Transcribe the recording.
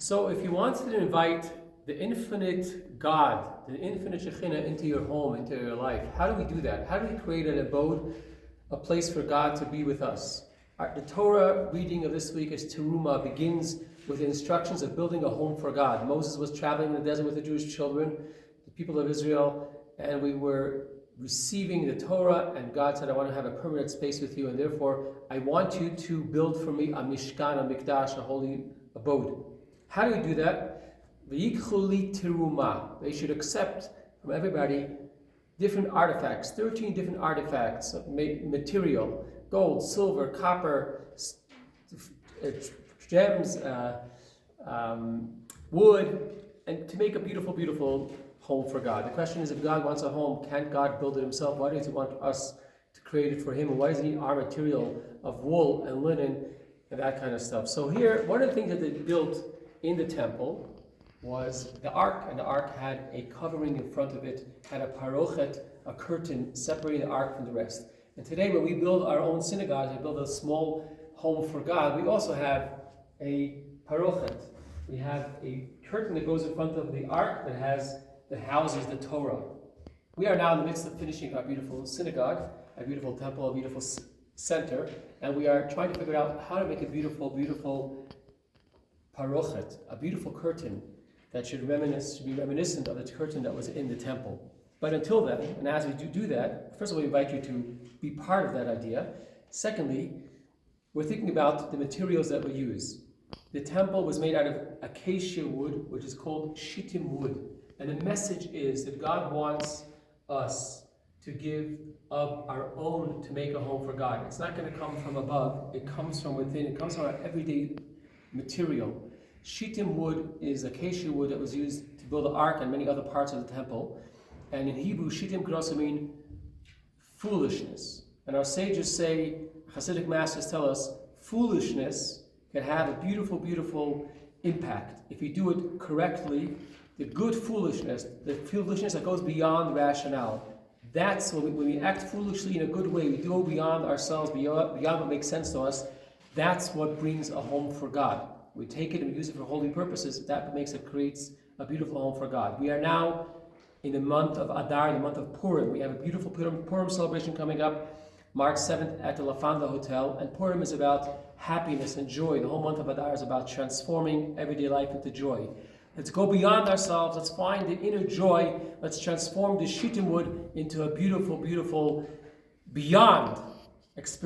So if you wanted to invite the infinite God, the infinite Shekhinah into your home, into your life, how do we do that? How do we create an abode, a place for God to be with us? The Torah reading of this week is Teruma, begins with the instructions of building a home for God. Moses was traveling in the desert with the Jewish children, the people of Israel, and we were receiving the Torah, and God said, I want to have a permanent space with you, and therefore I want you to build for me a Mishkan, a Mikdash, a holy abode. How do we do that? V'yikhuli teruma. They should accept from everybody different artifacts, 13 different artifacts of material, gold, silver, copper, gems, wood, and to make a beautiful, beautiful home for God. The question is, if God wants a home, can't God build it himself? Why does he want us to create it for him? And why does he need our material of wool and linen and that kind of stuff? So here, one of the things that they built in the temple was the ark, and the ark had a covering in front of it, had a parochet, a curtain separating the ark from the rest. And today when we build our own synagogues, we build a small home for God, we also have a parochet. We have a curtain that goes in front of the ark that houses the Torah. We are now in the midst of finishing our beautiful synagogue, a beautiful temple, a beautiful center, and we are trying to figure out how to make a beautiful, beautiful parochet, a beautiful curtain that should be reminiscent of the curtain that was in the temple. But until then, and as we do that, first of all, we invite you to be part of that idea. Secondly, we're thinking about the materials that we use. The temple was made out of acacia wood, which is called shittim wood. And the message is that God wants us to give of our own to make a home for God. It's not going to come from above, it comes from within, it comes from our everyday material. Shittim wood is acacia wood that was used to build the ark and many other parts of the temple. And in Hebrew, shittim could also mean foolishness. And our sages say, Hasidic masters tell us, foolishness can have a beautiful, beautiful impact. If you do it correctly, the good foolishness, the foolishness that goes beyond rationale, that's when we act foolishly in a good way, we go beyond ourselves, beyond what makes sense to us, that's what brings a home for God. We take it and use it for holy purposes. That creates a beautiful home for God. We are now in the month of Adar, the month of Purim. We have a beautiful Purim celebration coming up, March 7th at the La Fonda Hotel. And Purim is about happiness and joy. The whole month of Adar is about transforming everyday life into joy. Let's go beyond ourselves. Let's find the inner joy. Let's transform the shittim wood into a beautiful, beautiful, beyond experience.